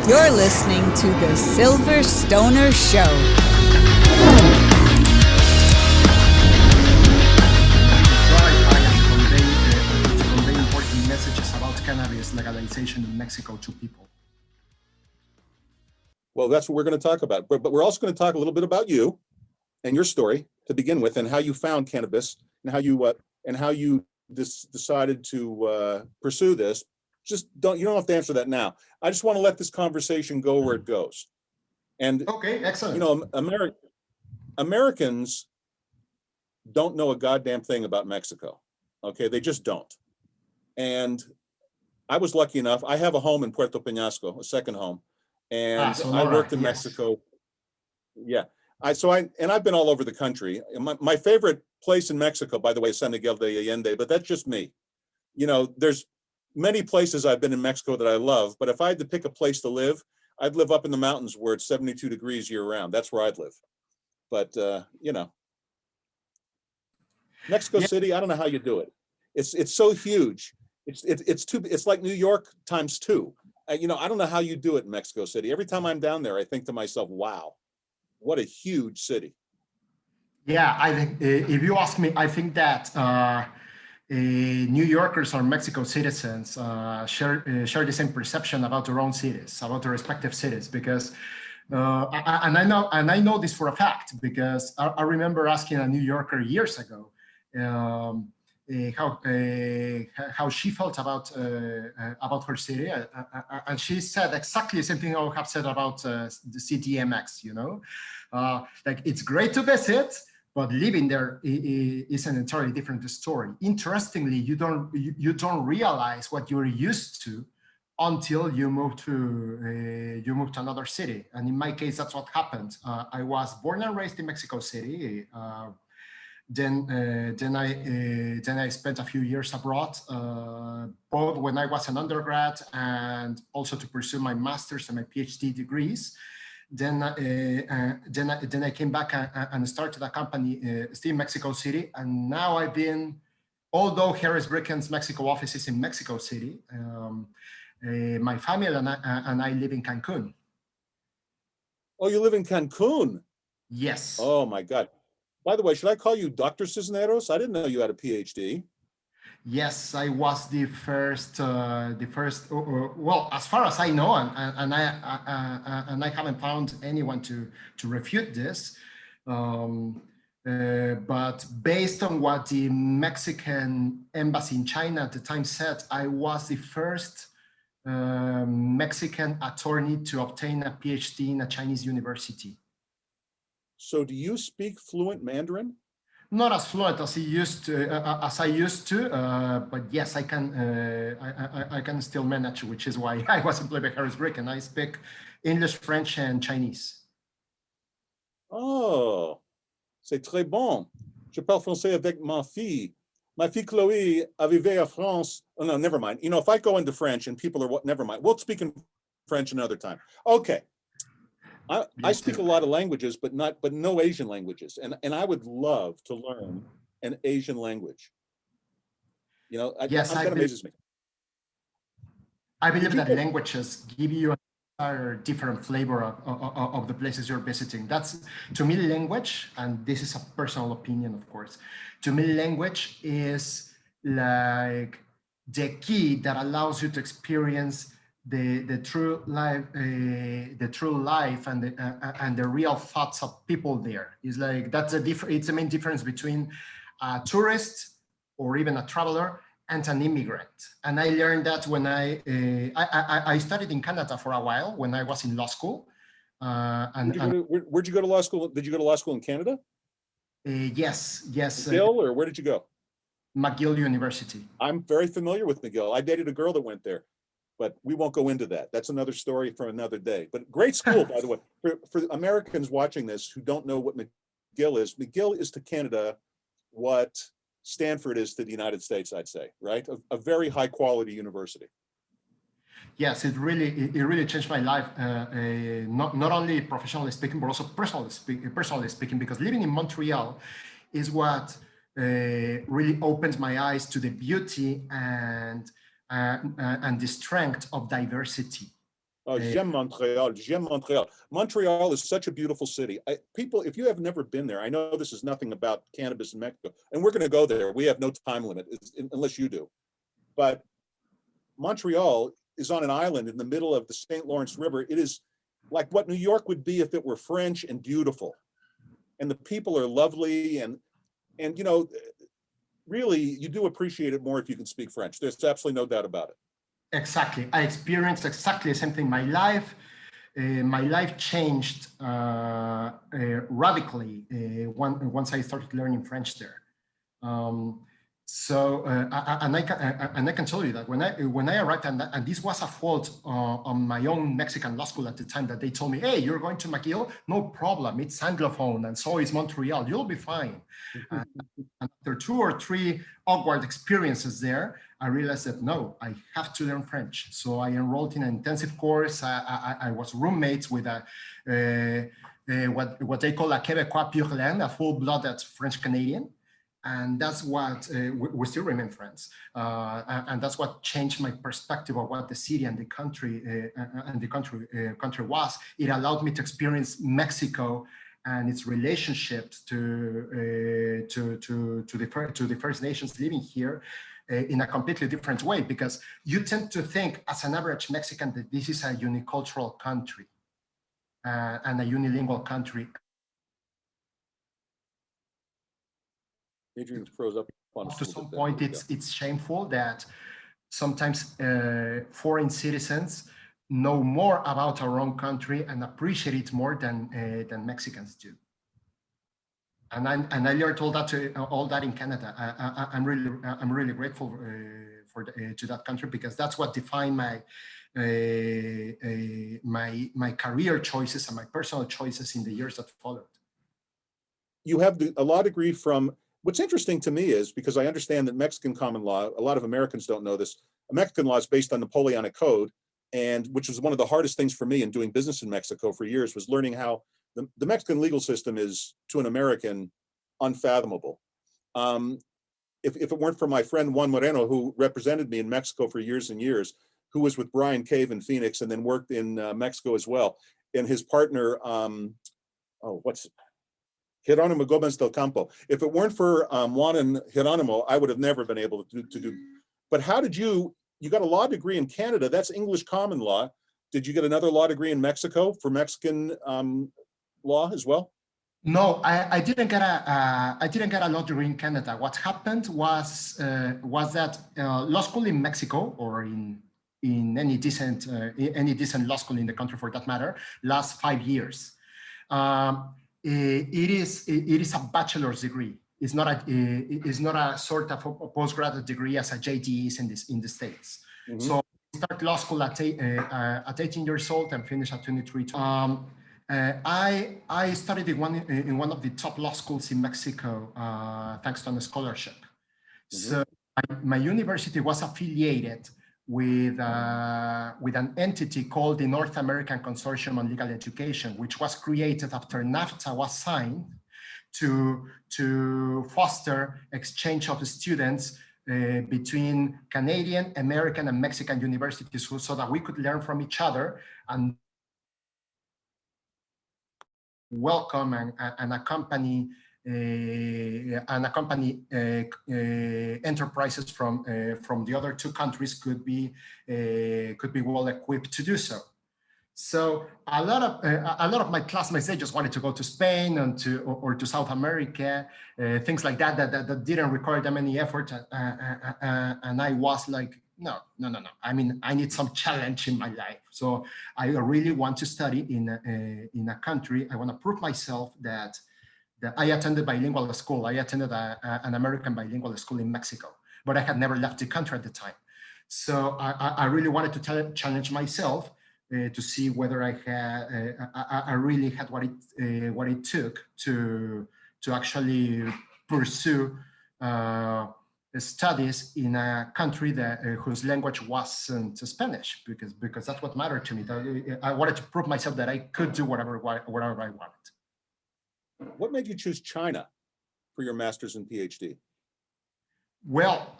You're listening to the Silver Stoner Show. To convey important messages about cannabis legalization in Mexico to people. Well, that's what we're going to talk about. But we're also going to talk a little bit about you and your story to begin with, and how you found cannabis, and how you decided to pursue this. You don't have to answer that now. I just want to let this conversation go where it goes. And okay, excellent. Americans don't know a goddamn thing about Mexico. Okay, they just don't. And I was lucky enough. I have a home in Puerto Peñasco, a second home, and I worked in Mexico. Yeah, I've been all over the country. My favorite place in Mexico, by the way, is San Miguel de Allende, but that's just me. There's many places I've been in Mexico that I love, but if I had to pick a place to live, I'd live up in the mountains where it's 72 degrees year round. That's where I'd live. But Mexico City, I don't know how you do it. It's so huge. It's like New York times two. I don't know how you do it in Mexico City. Every time I'm down there, I think to myself, wow, what a huge city. Yeah, I think if you ask me, I think that New Yorkers or Mexico citizens share the same perception about their own cities, about their respective cities, because I know this for a fact, because I remember asking a New Yorker years ago how she felt about her city, and she said exactly the same thing I would have said about the CDMX. Like, it's great to visit, but living there is an entirely different story. Interestingly, you don't realize what you're used to until you move to another city. And in my case, that's what happened. I was born and raised in Mexico City. Then I spent a few years abroad, both when I was an undergrad and also to pursue my master's and my PhD degrees. Then I came back and started a company still in Mexico City. And now although Harris Bricken's Mexico office is in Mexico City, my family and I live in Cancun. Oh, you live in Cancun? Yes. Oh my God. By the way, should I call you Dr. Cisneros? I didn't know you had a PhD. Yes, I was the first. Well, as far as I know, and I haven't found anyone to refute this. But based on what the Mexican embassy in China at the time said, I was the first Mexican attorney to obtain a PhD in a Chinese university. So, do you speak fluent Mandarin? Not as fluent as I used to, but yes, I can. I can still manage, which is why I was employed by Harris Brick, and I speak English, French, and Chinese. Oh, c'est très bon. Je parle français avec ma fille. My fille Chloé vivait en France. Oh no, never mind. If I go into French and people are never mind. We'll speak in French another time. Okay. I speak a lot of languages, but no Asian languages, and I would love to learn an Asian language. That amazes me. I believe that languages give you a different flavor of the places you're visiting. That's, to me, language, and this is a personal opinion, of course. To me, language is like the key that allows you to experience the true life, and the real thoughts of people there. Is like it's the main difference between a tourist or even a traveler and an immigrant. And I learned that when I studied in Canada for a while when I was in law school. Where'd you go to law school? Did you go to law school in Canada? Yes. McGill, or where did you go? McGill University. I'm very familiar with McGill. I dated a girl that went there. But we won't go into that. That's another story for another day. But great school, by the way. For Americans watching this who don't know what McGill is to Canada what Stanford is to the United States, I'd say, right? A very high quality university. Yes, it really changed my life, not only professionally speaking, but also personally speaking, because living in Montreal is what really opened my eyes to the beauty and the strength of diversity. J'aime Montreal. J'aime Montreal. Montreal is such a beautiful city. People, if you have never been there, I know this is nothing about cannabis in Mexico, and we're going to go there. We have no time limit unless you do. But Montreal is on an island in the middle of the St. Lawrence River. It is like what New York would be if it were French and beautiful. And the people are lovely, and you know, really, you do appreciate it more if you can speak French. There's absolutely no doubt about it. Exactly. I experienced exactly the same thing. My life changed radically once I started learning French there. And I can tell you that when I arrived, and this was a fault on my own Mexican law school at the time, that they told me, "Hey, you're going to McGill? No problem. It's Anglophone, and so is Montreal. You'll be fine." And after 2 or 3 awkward experiences there, I realized that no, I have to learn French. So I enrolled in an intensive course. I was roommates with what they call a Québécois pur laine, a full-blooded French Canadian. And that's what we still remain friends, and that's what changed my perspective of what the city and the country country was. It allowed me to experience Mexico and its relationships to the First Nations living here in a completely different way, because you tend to think as an average Mexican that this is a unicultural country and a unilingual country. Adrian froze up on to some point. It's shameful that sometimes foreign citizens know more about our own country and appreciate it more than Mexicans do. And I learned all that in Canada. I'm really grateful to that country, because that's what defined my career choices and my personal choices in the years that followed. You have a law degree from. What's interesting to me is, because I understand that Mexican common law, a lot of Americans don't know this, Mexican law is based on the Napoleonic Code, and which was one of the hardest things for me in doing business in Mexico for years, was learning how the Mexican legal system is, to an American, unfathomable. If it weren't for my friend Juan Moreno, who represented me in Mexico for years and years, who was with Brian Cave in Phoenix and then worked in Mexico as well, and his partner, Geronimo Gomez del Campo. If it weren't for Juan and Geronimo, I would have never been able to do. But how did you got a law degree in Canada? That's English common law. Did you get another law degree in Mexico for Mexican law as well? No, I didn't get a law degree in Canada. What happened was that law school in Mexico, or in any decent law school in the country for that matter, lasts 5 years. It is a bachelor's degree. It's not a sort of a postgraduate degree as a JD is in the States. Mm-hmm. So I started law school at 18 years old and finished at 23. I studied in one of the top law schools in Mexico thanks to a scholarship. Mm-hmm. So my university was affiliated with an entity called the North American Consortium on Legal Education, which was created after NAFTA was signed to foster exchange of students between Canadian, American, and Mexican universities, so that we could learn from each other and welcome and accompany enterprises from the other 2 countries could be well equipped to do so. So a lot of my classmates, they just wanted to go to Spain and to South America, things like that didn't require them any effort, and I was like, no. I mean, I need some challenge in my life. So I really want to study in a country. I want to prove myself that I attended bilingual school. I attended an American bilingual school in Mexico, but I had never left the country at the time. So I really wanted to challenge myself to see whether I really had what it took to actually pursue studies in a country whose language wasn't Spanish, because that's what mattered to me. I wanted to prove myself that I could do whatever I wanted. What made you choose China for your master's and PhD? Well,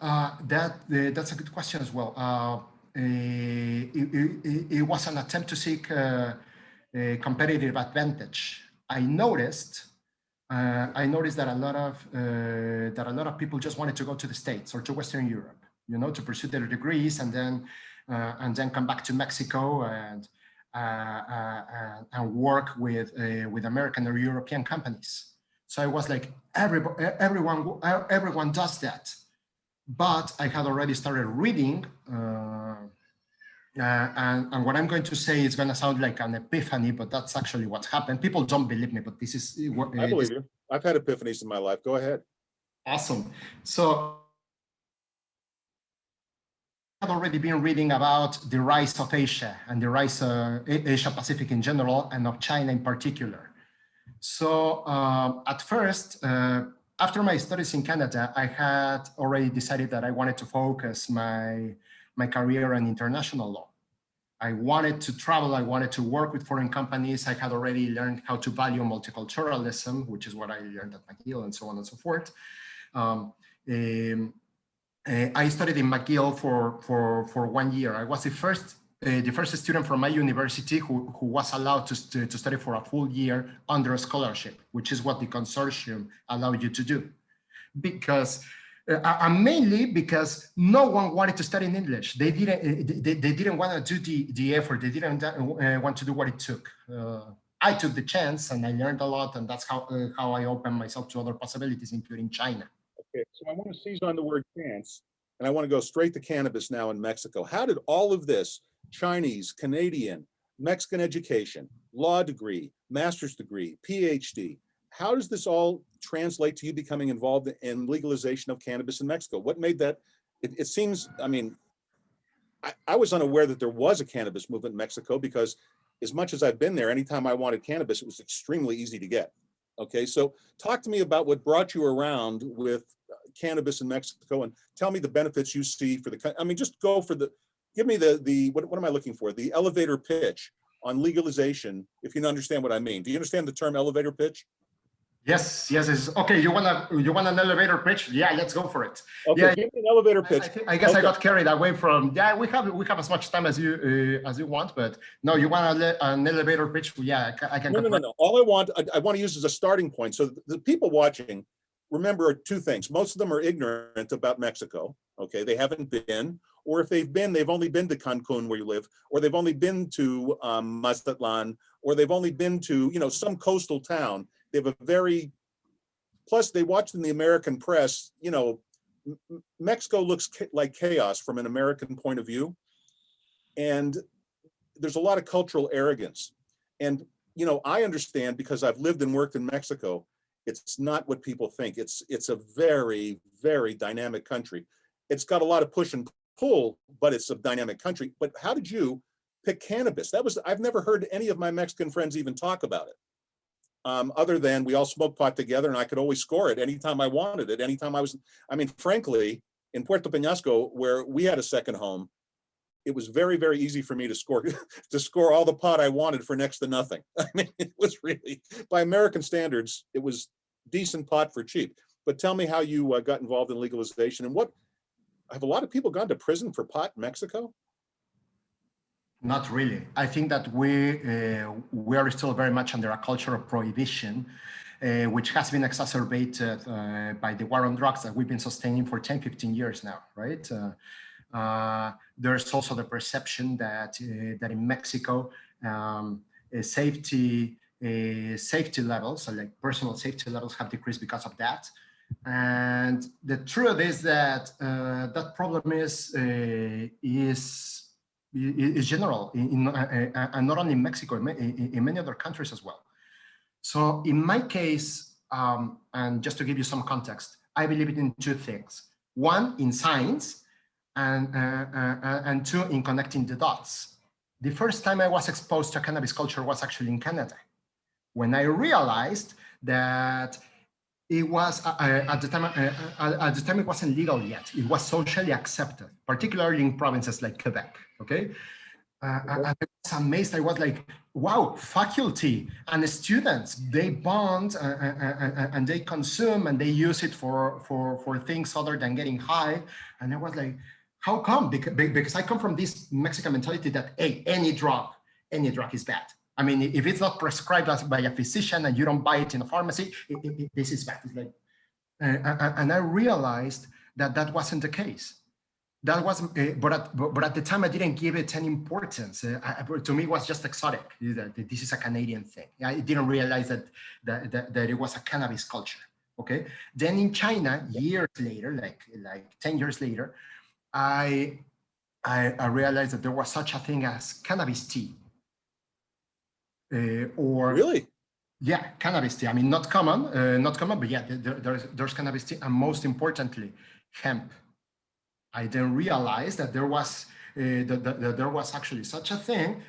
that's a good question as well. it was an attempt to seek a competitive advantage. I noticed that a lot of people just wanted to go to the States or to Western Europe, to pursue their degrees and then come back to Mexico and work with American or European companies. So I was like, everyone does that. But I had already started reading, and what I'm going to say is going to sound like an epiphany, but that's actually what happened. People don't believe me, but this is what I believe you. I've had epiphanies in my life. Go ahead. Awesome. So I've already been reading about the rise of Asia and the rise of Asia Pacific in general and of China in particular. So at first, after my studies in Canada, I had already decided that I wanted to focus my career on international law. I wanted to travel, I wanted to work with foreign companies. I had already learned how to value multiculturalism, which is what I learned at McGill and so on and so forth. I studied in McGill for 1 year. I was the first student from my university who was allowed to study for a full year under a scholarship, which is what the consortium allowed you to do. Because mainly because no one wanted to study in English. They didn't want to do the effort. They didn't want to do what it took. I took the chance and I learned a lot, and that's how I opened myself to other possibilities, including China. Okay, so I want to seize on the word chance, and I want to go straight to cannabis now in Mexico. How did all of this Chinese, Canadian, Mexican education, law degree, master's degree, PhD, how does this all translate to you becoming involved in legalization of cannabis in Mexico? What made that? It seems, I mean, I was unaware that there was a cannabis movement in Mexico, because as much as I've been there, anytime I wanted cannabis, it was extremely easy to get. Okay, so talk to me about what brought you around with cannabis in Mexico, and tell me the benefits you see for the, I mean, just go for the, give me what am I looking for? The elevator pitch on legalization, if you understand what I mean. Do you understand the term elevator pitch? Yes. Okay, you want an elevator pitch? Yeah, let's go for it. Okay, yeah, give me an elevator pitch. I guess okay. I got carried away from. Yeah, we have as much time as you want, but no, you want an elevator pitch? Yeah, I can. No. All I want to use as a starting point. So the people watching, remember two things. Most of them are ignorant about Mexico. Okay, they haven't been, or if they've been, they've only been to Cancun, where you live, or they've only been to Mazatlan, or they've only been to some coastal town. They have a very, plus they watched in the American press, Mexico looks like chaos from an American point of view. And there's a lot of cultural arrogance. And, I understand, because I've lived and worked in Mexico, it's not what people think. It's a very, very dynamic country. It's got a lot of push and pull, but it's a dynamic country. But how did you pick cannabis? I've never heard any of my Mexican friends even talk about it. Other than we all smoked pot together, and I could always score it anytime I wanted it, anytime I mean, frankly, in Puerto Peñasco, where we had a second home, it was very, very easy for me to score all the pot I wanted for next to nothing. I mean, it was really, by American standards, it was decent pot for cheap. But tell me how you got involved in legalization, and have a lot of people gone to prison for pot in Mexico? Not really. I think that we are still very much under a culture of prohibition, which has been exacerbated by the war on drugs that we've been sustaining for 10, 15 years now, right? There's also the perception that in Mexico, safety levels, so like personal safety levels, have decreased because of that. And the truth is that that problem is general, and not only in Mexico, in many other countries as well. So in my case, and just to give you some context, I believe in two things. One, in science, and two, in connecting the dots. The first time I was exposed to cannabis culture was actually in Canada, when I realized that it was at the time it wasn't legal yet. It was socially accepted, particularly in provinces like Quebec. Okay, and I was amazed. I was like, "Wow, faculty and students, they bond and they consume and they use it for things other than getting high." And I was like, How come? Because I come from this Mexican mentality that, hey, any drug is bad. I mean, if it's not prescribed by a physician and you don't buy it in a pharmacy, this is bad. It's like, and I realized that that wasn't the case. That wasn't, but at the time I didn't give it any importance. To me, it was just exotic. This is a Canadian thing. I didn't realize that it was a cannabis culture. Okay. Then in China, years later, like 10 years later, I realized that there was such a thing as cannabis tea. Or really? Yeah, cannabis tea. I mean, not common, but yeah, there's cannabis tea, and most importantly, hemp. I didn't realize that there was that there was actually such a thing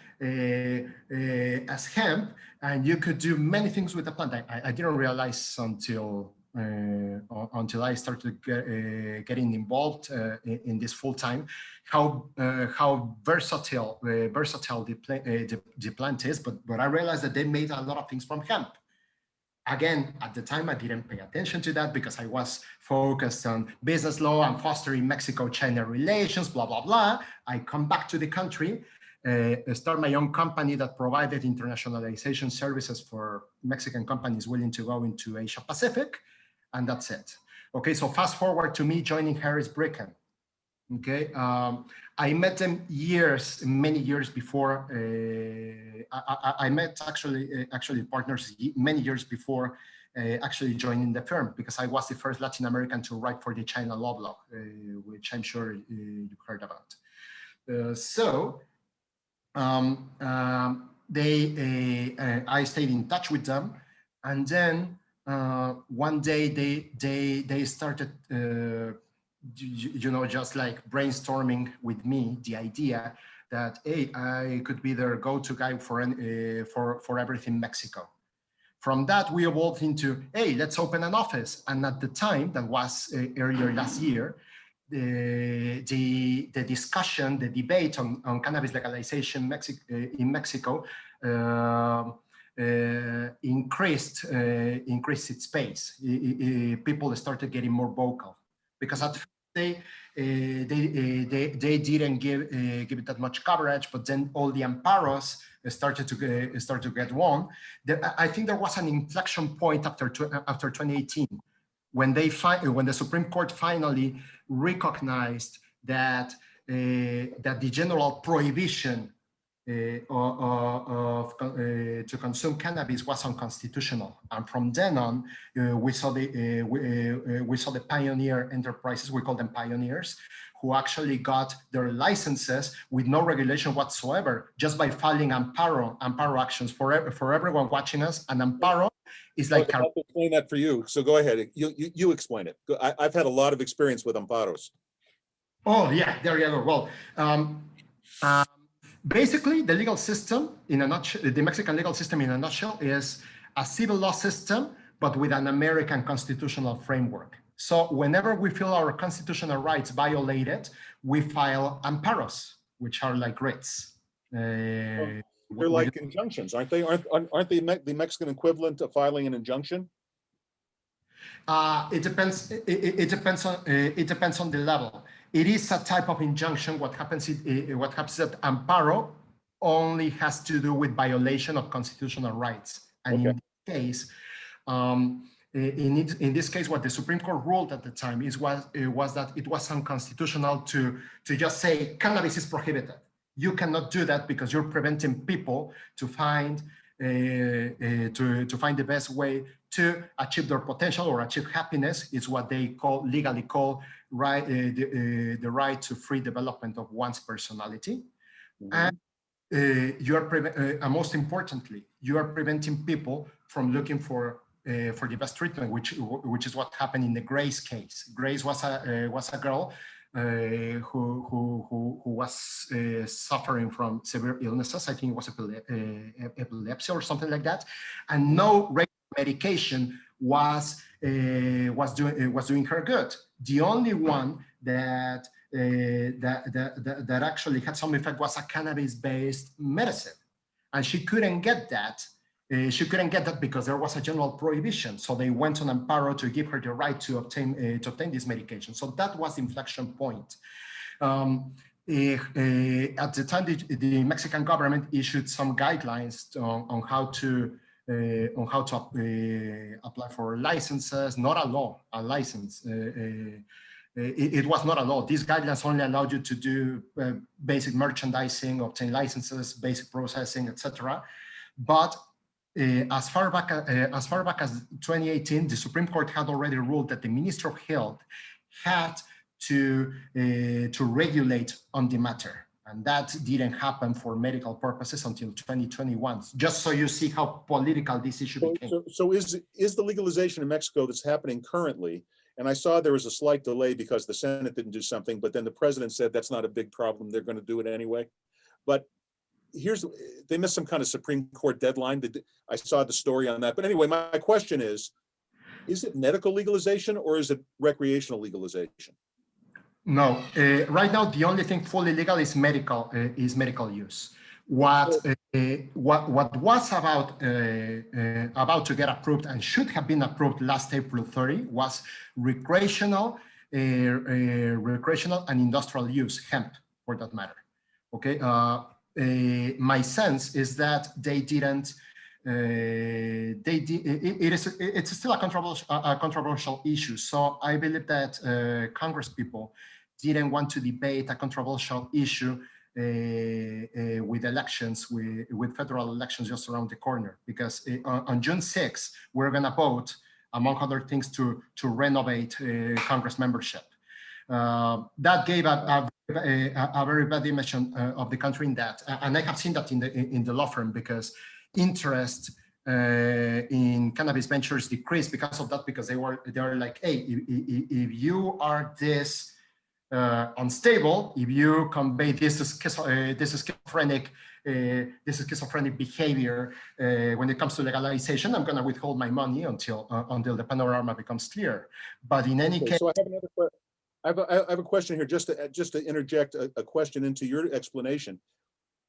as hemp, and you could do many things with the plant. I didn't realize until I started getting involved in this full time, how versatile the plant is. But I realized that they made a lot of things from hemp. Again, at the time, I didn't pay attention to that because I was focused on business law and fostering Mexico-China relations, blah, blah, blah. I come back to the country, start my own company that provided internationalization services for Mexican companies willing to go into Asia Pacific, and that's it. Okay, so fast forward to me joining Harris Bricken. Okay, I met them many years before. I met actually partners many years before actually joining the firm, because I was the first Latin American to write for the China Law Blog, which I'm sure you've heard about. I stayed in touch with them, and then one day they started. Just like brainstorming with me the idea that, hey, I could be their go-to guy for everything Mexico. From that, we evolved into, hey, let's open an office. And at the time, that was earlier last year, the discussion, the debate on cannabis legalization in Mexico increased its pace. People started getting more vocal. Because at first they didn't give it that much coverage, but then all the amparos started to get won. I think there was an inflection point after 2018 when the Supreme Court finally recognized that the general prohibition to consume cannabis was unconstitutional, and from then on, we saw the pioneer enterprises. We call them pioneers, who actually got their licenses with no regulation whatsoever, just by filing amparo actions. For everyone watching us, an amparo is like. I'll explain that for you. So go ahead. You explain it. I've had a lot of experience with amparos. Oh yeah, there you go. Well. Basically, the legal system, in a nutshell, the Mexican legal system in a nutshell, is a civil law system, but with an American constitutional framework. So whenever we feel our constitutional rights violated, we file amparos, which are like writs. They're like injunctions, aren't they? Aren't they the Mexican equivalent of filing an injunction? It depends. It depends on the level. It is a type of injunction. What happens is that amparo only has to do with violation of constitutional rights. And in this case, what the Supreme Court ruled at the time was that it was unconstitutional to just say cannabis is prohibited. You cannot do that because you're preventing people to find the best way to achieve their potential or achieve happiness. Is what they legally call the right to free development of one's personality. Mm-hmm. And most importantly, you are preventing people from looking for the best treatment, which is what happened in the Grace case. Grace was a girl who was suffering from severe illnesses. I think it was epilepsy or something like that, and no regular medication was doing her good. The only one that actually had some effect was a cannabis-based medicine, and she couldn't get that. She couldn't get that because there was a general prohibition. So they went on amparo to give her the right to obtain this medication. So that was the inflection point. At the time, the Mexican government issued some guidelines on how to apply for licenses, not a law, a license. It was not a law. These guidelines only allowed you to do basic merchandising, obtain licenses, basic processing, etc. But as far back as 2018, the Supreme Court had already ruled that the Minister of Health had to regulate on the matter. And that didn't happen for medical purposes until 2021. Just so you see how political this issue became. So is the legalization in Mexico that's happening currently, and I saw there was a slight delay because the Senate didn't do something, but then the president said that's not a big problem, they're going to do it anyway. But they missed some kind of Supreme Court deadline. I saw the story on that. But anyway, my question is it medical legalization or is it recreational legalization? No, right now the only thing fully legal is medical use. What was about to get approved and should have been approved last April 30 was recreational and industrial use, hemp for that matter. Okay, my sense is that they didn't. It's still a controversial issue. So I believe that Congress people didn't want to debate a controversial issue with elections, with federal elections just around the corner. Because on June 6th, we're going to vote, among other things, to renovate Congress membership. That gave a very bad image of the country in that, and I have seen that in the law firm, because interest in cannabis ventures decreased because of that, because they were like, hey, if you are this unstable, if you convey this schizophrenic behavior when it comes to legalization, I'm going to withhold my money until the panorama becomes clear. But in any case, so I have another question. I have a question here, just to interject a question into your explanation.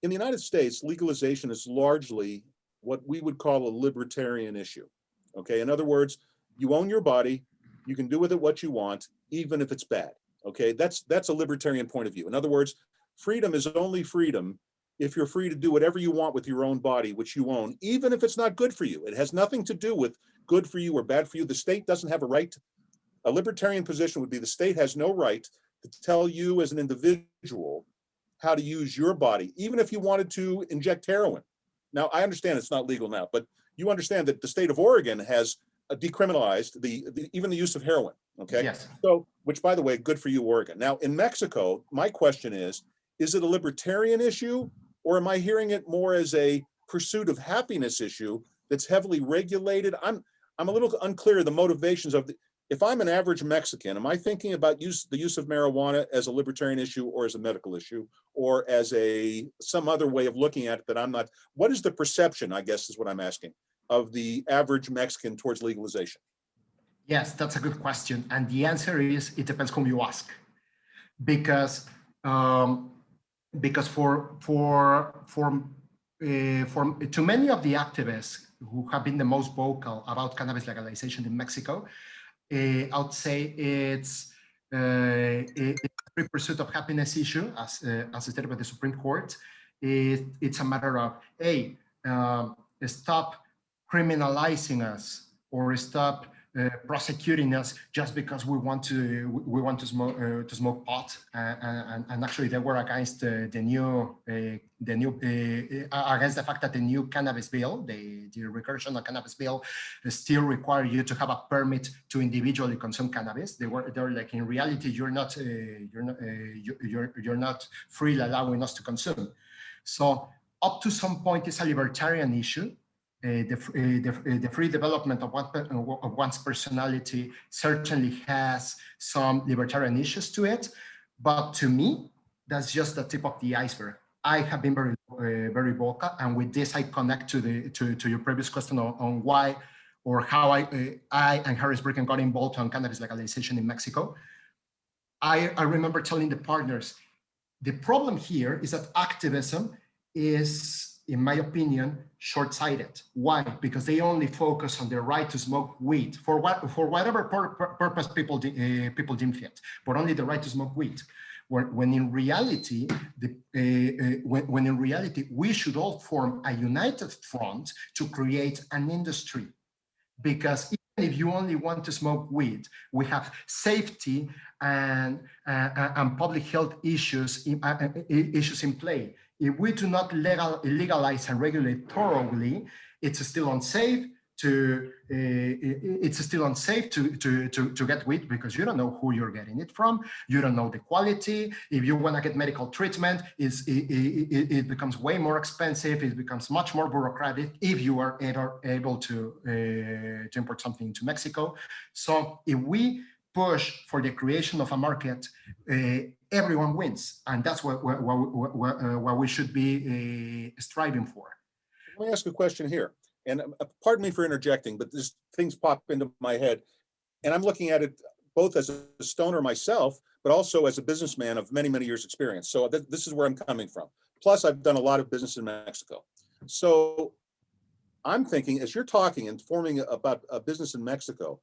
In the United States, legalization is largely what we would call a libertarian issue. Okay, in other words, you own your body, you can do with it what you want, even if it's bad. Okay, that's a libertarian point of view. In other words, freedom is only freedom if you're free to do whatever you want with your own body, which you own, even if it's not good for you. It has nothing to do with good for you or bad for you. The state doesn't have a right. A libertarian position would be the state has no right to tell you as an individual how to use your body, even if you wanted to inject heroin. Now, I understand it's not legal now, but you understand that the state of Oregon has decriminalized even the use of heroin. Okay. Yes. So, which, by the way, good for you, Oregon. Now, in Mexico, my question is it a libertarian issue, or am I hearing it more as a pursuit of happiness issue that's heavily regulated? I'm a little unclear of the motivations of if I'm an average Mexican, am I thinking about the use of marijuana as a libertarian issue or as a medical issue or as some other way of looking at it that I'm not? What is the perception, I guess is what I'm asking, of the average Mexican towards legalization? Yes, that's a good question. And the answer is, it depends whom you ask. Because for to many of the activists who have been the most vocal about cannabis legalization in Mexico, I would say it's a pursuit of happiness issue, as stated by the Supreme Court. It's a matter of, hey, stop criminalizing us, or stop prosecuting us just because we want to smoke pot, and actually they were against against the fact that the new cannabis bill, the recreational cannabis bill, still require you to have a permit to individually consume cannabis. They were like, in reality, you're not freely allowing us to consume. So up to some point, it's a libertarian issue. The free development of one's personality certainly has some libertarian issues to it, but to me, that's just the tip of the iceberg. I have been very vocal, and with this, I connect to your previous question on why or how I and Harris Bricken got involved on cannabis legalization in Mexico. I remember telling the partners, the problem here is that activism is, in my opinion, short-sighted. Why? Because they only focus on the right to smoke weed for whatever purpose people deem fit, but only the right to smoke weed. when in reality, when in reality, we should all form a united front to create an industry. Because even if you only want to smoke weed, we have safety and public health issues in play. If we do not legalize and regulate thoroughly, it's still unsafe to get weed, because you don't know who you're getting it from, you don't know the quality. If you want to get medical treatment, it becomes way more expensive. It becomes much more bureaucratic if you are able to import something into Mexico. So if we push for the creation of a market, everyone wins, and that's what we should be striving for. Let me ask a question here. And pardon me for interjecting, but these things pop into my head. And I'm looking at it both as a stoner myself, but also as a businessman of many, many years experience. So this is where I'm coming from. Plus, I've done a lot of business in Mexico. So I'm thinking, as you're talking and forming about a business in Mexico,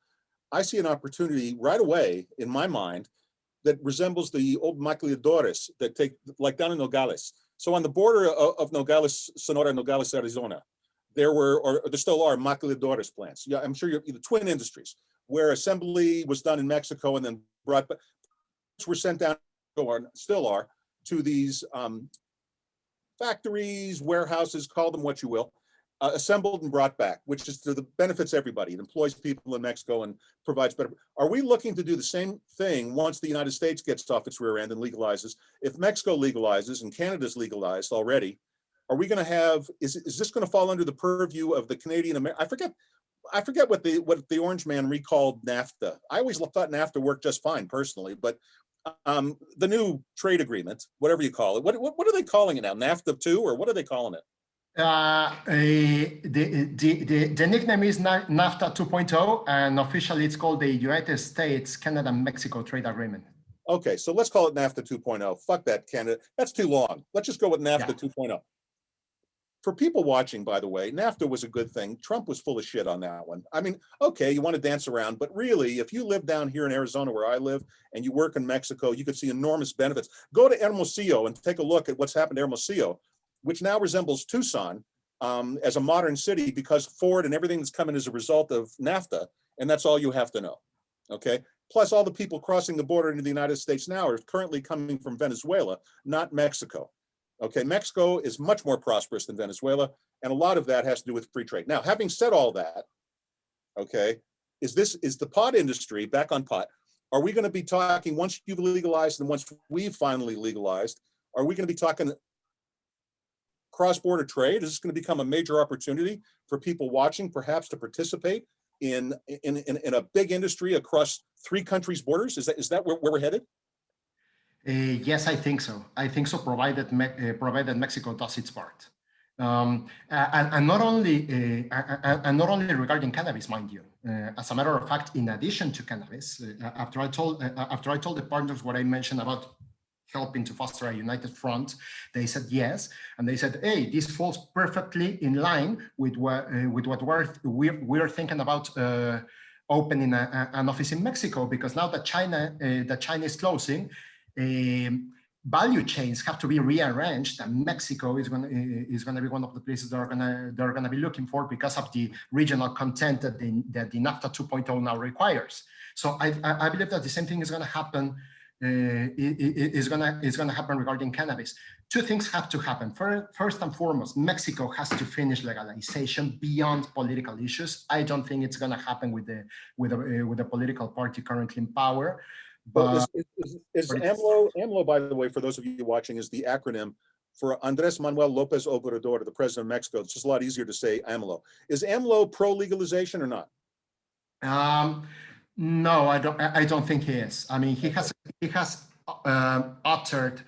I see an opportunity right away in my mind that resembles the old maquiladores that take, like down in Nogales. So on the border of Nogales, Sonora, Nogales, Arizona, there were, or there still are, maquiladores plants. Yeah, I'm sure the twin industries, where assembly was done in Mexico and then brought, but were sent down, or still are, to these factories, warehouses, call them what you will, assembled and brought back, which is to the benefits everybody. It employs people in Mexico and provides better. Are we looking to do the same thing once the United States gets off its rear end and legalizes? If Mexico legalizes and Canada's legalized already, are we going to have, is this going to fall under the purview of the Canadian American? I forget what the Orange Man recalled NAFTA. I always thought NAFTA worked just fine personally, but the new trade agreement, whatever you call it, what are they calling it now? NAFTA 2, or what are they calling it? The nickname is NAFTA 2.0, and officially it's called the United States, Canada, Mexico Trade Agreement. Okay, so let's call it NAFTA 2.0. Fuck that, Canada. That's too long. Let's just go with NAFTA 2.0. For people watching, by the way, NAFTA was a good thing. Trump was full of shit on that one. I mean, okay, you want to dance around, but really, if you live down here in Arizona where I live and you work in Mexico, you could see enormous benefits. Go to Hermosillo and take a look at what's happened to Hermosillo, which now resembles Tucson as a modern city because Ford and everything that's coming as a result of NAFTA, and that's all you have to know, okay? Plus, all the people crossing the border into the United States now are currently coming from Venezuela, not Mexico. Okay, Mexico is much more prosperous than Venezuela, and a lot of that has to do with free trade. Now, having said all that, okay, is the pot industry back on pot? Are we going to be talking, once you've legalized and once we've finally legalized, are we going to be talking cross-border trade? Is this going to become a major opportunity for people watching, perhaps to participate in a big industry across 3 countries' borders? Is that where we're headed? Yes, I think so. I think so, provided Mexico does its part, and not only regarding cannabis, mind you. As a matter of fact, in addition to cannabis, after I told the partners what I mentioned about helping to foster a united front, they said yes, and they said, "Hey, this falls perfectly in line with what we're thinking about." Opening an office in Mexico, because now that China is closing, value chains have to be rearranged, and Mexico is going to be one of the places they're going to be looking for because of the regional content that the NAFTA 2.0 now requires. So I believe that the same thing is going to happen. Is going to happen regarding cannabis. 2 things have to happen. First and foremost, Mexico has to finish legalization beyond political issues. I don't think it's going to happen with the political party currently in power. But is AMLO, by the way, for those of you watching, is the acronym for Andrés Manuel López Obrador, the president of Mexico. It's just a lot easier to say AMLO. Is AMLO pro-legalization or not? No, I don't think he is. I mean, he has uttered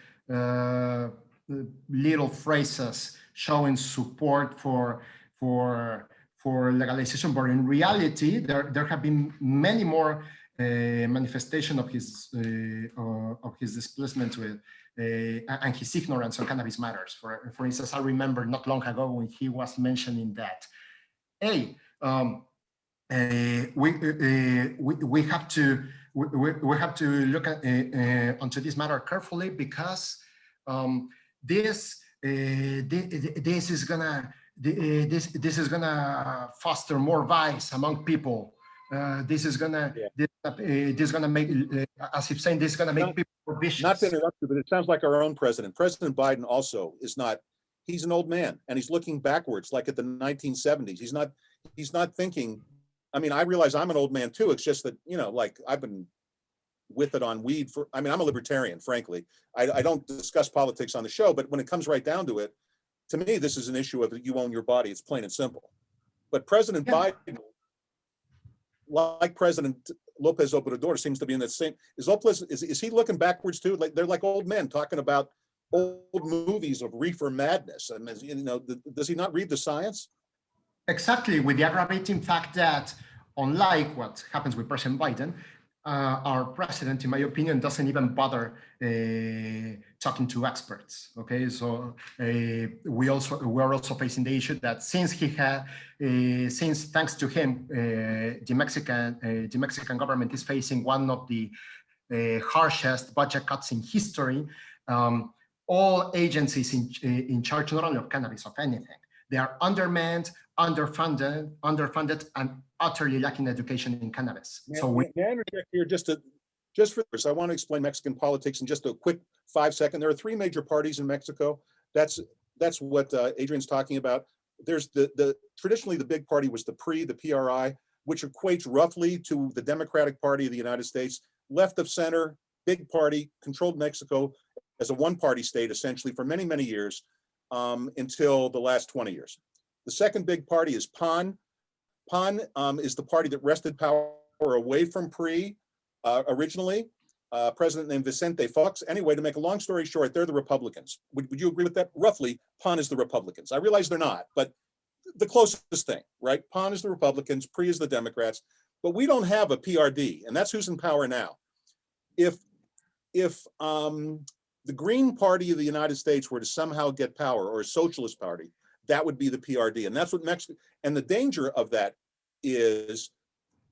little phrases showing support for legalization, but in reality, there have been many more manifestation of his displeasure with and his ignorance on cannabis matters. For instance, I remember not long ago when he was mentioning that, hey, we have to we have to look at onto this matter carefully, because this is gonna foster more vice among people. This is gonna make, as if saying, this is gonna make people more vicious. Not to interrupt you, but it sounds like our own president. President Biden also is not. He's an old man, and he's looking backwards, like at the 1970s. He's not thinking. I mean, I realize I'm an old man too. It's just that, like, I've been with it on weed for. I mean, I'm a libertarian, frankly. I don't discuss politics on the show, but when it comes right down to it, to me, this is an issue of you own your body. It's plain and simple. But President Biden, like President Lopez Obrador, seems to be in the same. Is he looking backwards too? Like, they're like old men talking about old movies of reefer madness. I mean, does he not read the science? Exactly, with the aggravating fact that, unlike what happens with President Biden, our president, in my opinion, doesn't even bother talking to experts. Okay, so we are also facing the issue that since thanks to him, the Mexican government is facing one of the harshest budget cuts in history. All agencies in charge not only of cannabis, of anything, they are undermanned, underfunded, and utterly lacking education in cannabis. May I interject here just for this? I want to explain Mexican politics in just a quick 5 seconds. There are three major parties in Mexico. That's what Adrian's talking about. There's traditionally the big party was the PRI, which equates roughly to the Democratic Party of the United States. Left of center, big party, controlled Mexico as a one-party state essentially for many, many years, until the last 20 years. The second big party is PAN. PAN is the party that wrested power away from PRI originally. President named Vicente Fox. Anyway, to make a long story short, they're the Republicans. Would you agree with that? Roughly, PAN is the Republicans. I realize they're not, but the closest thing, right? PAN is the Republicans, PRI is the Democrats, but we don't have a PRD, and that's who's in power now. If the Green Party of the United States were to somehow get power, or a socialist party, that would be the PRD. And that's what Mexico, and the danger of that is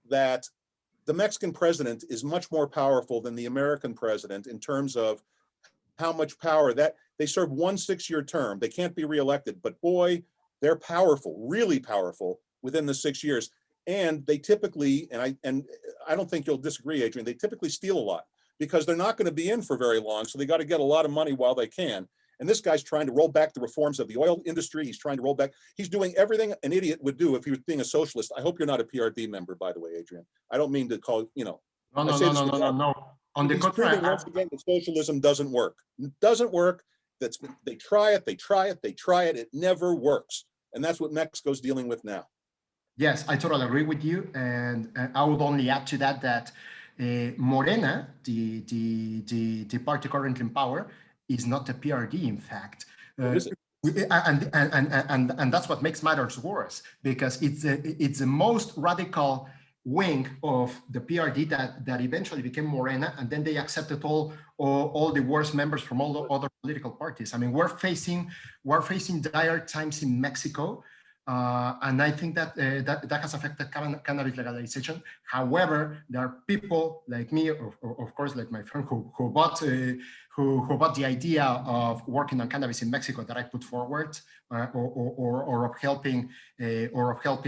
that the Mexican president is much more powerful than the American president in terms of how much power that they serve 1 6-year term. They can't be reelected, but boy, they're powerful, really powerful within the 6 years. And they typically, and I don't think you'll disagree, Adrian, they typically steal a lot because they're not going to be in for very long. So they got to get a lot of money while they can. And this guy's trying to roll back the reforms of the oil industry. He's trying to roll back. He's doing everything an idiot would do if he was being a socialist. I hope you're not a PRD member, by the way, Adrian. I don't mean to call, No. On the contrary, once again, that socialism doesn't work. It doesn't work. They try it. It never works. And that's what Mexico's dealing with now. Yes, I totally agree with you. And I would only add to that Morena, the party currently in power, is not a PRD, in fact. And that's what makes matters worse, because it's the most radical wing of the PRD that eventually became Morena, and then they accepted all the worst members from all the other political parties. I mean, we're facing dire times in Mexico. And I think that has affected cannabis legalization. However, there are people like me, of course, like my friend who bought the idea of working on cannabis in Mexico that I put forward, or of helping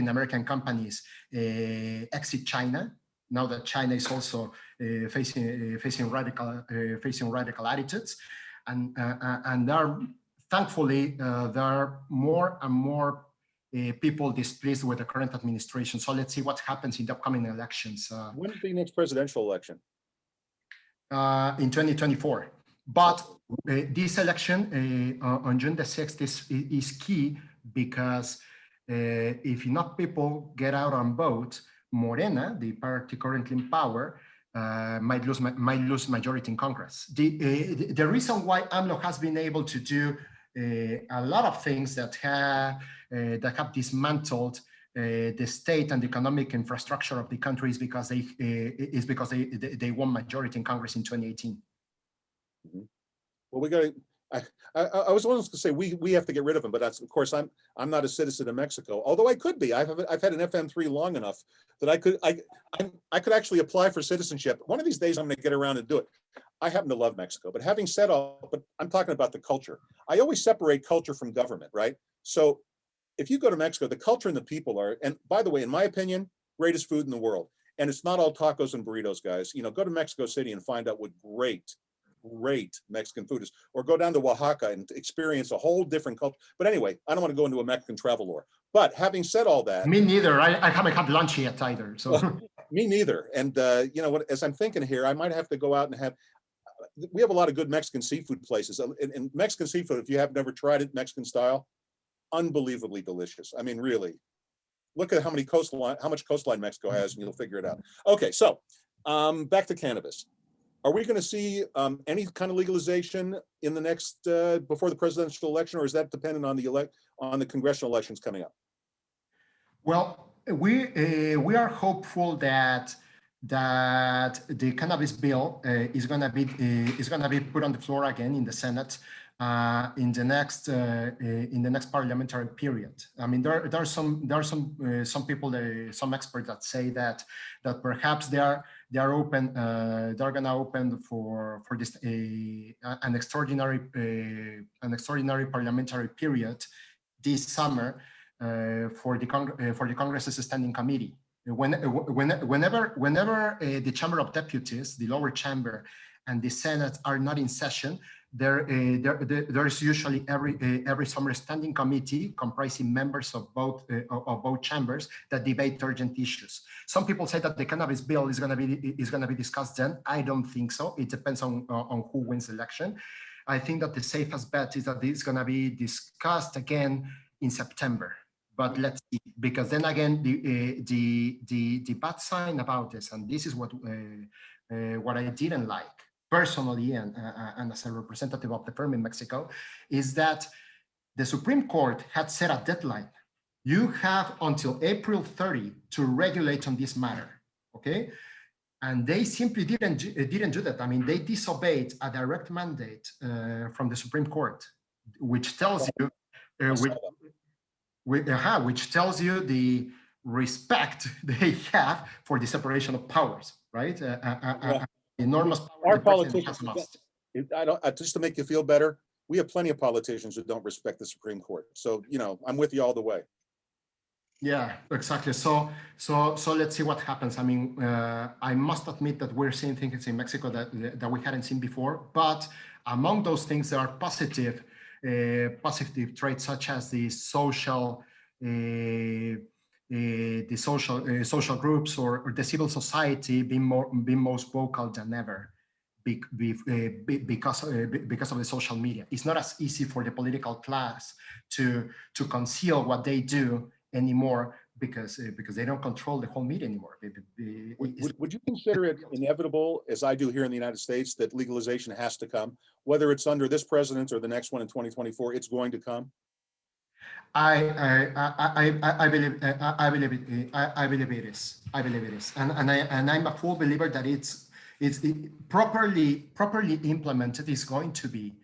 American companies exit China. Now that China is also facing radical attitudes, and thankfully there are more and more people displeased with the current administration. So let's see what happens in the upcoming elections. When is the next presidential election? In 2024. But this election on June the 6th is key, because if enough people get out and vote, Morena, the party currently in power, might lose majority in Congress. The reason why AMLO has been able to do a lot of things that have dismantled the state and economic infrastructure of the country is because they won majority in Congress in 2018. Mm-hmm. Well, I was almost going to say we have to get rid of them, but that's, of course, I'm not a citizen of Mexico, although I could be. I've had an FM3 long enough that I could actually apply for citizenship. One of these days I'm going to get around and do it. I happen to love Mexico, but having said all, but I'm talking about the culture. I always separate culture from government, right? So if you go to Mexico, the culture and the people are, and by the way, in my opinion, greatest food in the world. And it's not all tacos and burritos, guys. You know, go to Mexico City and find out what great Mexican food is, or go down to Oaxaca and experience a whole different culture. But anyway, I don't want to go into a Mexican travel lore. But having said all that, me neither. I haven't had lunch yet either. So well, me neither. And you know what? As I'm thinking here, I might have to go out and have. We have a lot of good Mexican seafood places. And Mexican seafood, if you have never tried it, Mexican style, unbelievably delicious. I mean, really. Look at how much coastline Mexico has, and you'll figure it out. Okay, so back to cannabis. Are we going to see any kind of legalization in the next before the presidential election, or is that dependent on the congressional elections coming up? Well, we are hopeful that the cannabis bill is going to be put on the floor again in the Senate in the next parliamentary period. I mean, there are some people, some experts that say that perhaps they're open, they're gonna open for this an extraordinary parliamentary period this summer for the Congress's standing committee. Whenever the Chamber of Deputies, the lower chamber, and the Senate are not in session, there is usually every summer standing committee comprising members of both chambers that debate urgent issues. Some people say that the cannabis bill is going to be discussed then. I don't think so. It depends on who wins the election. I think that the safest bet is that it's going to be discussed again in September. But let's see, because then again, the bad sign about this, and this is what I didn't like personally, and as a representative of the firm in Mexico, is that the Supreme Court had set a deadline. You have until April 30 to regulate on this matter, okay? And they simply didn't do that. I mean, they disobeyed a direct mandate from the Supreme Court, which tells you, which tells you the respect they have for the separation of powers, right? Enormous power. Our politicians, just to make you feel better, we have plenty of politicians who don't respect the Supreme Court. So, you know, I'm with you all the way. Yeah, exactly. So let's see what happens. I mean, I must admit that we're seeing things in Mexico that we hadn't seen before. But among those things, there are positive traits such as the social groups or the civil society being most vocal than ever because of the social media. It's not as easy for the political class to conceal what they do anymore because they don't control the whole media anymore. Would you consider it inevitable, as I do here in the United States, that legalization has to come, whether it's under this president or the next one in 2024? It's going to come. I believe it is, and I'm a full believer that it's properly implemented is going to be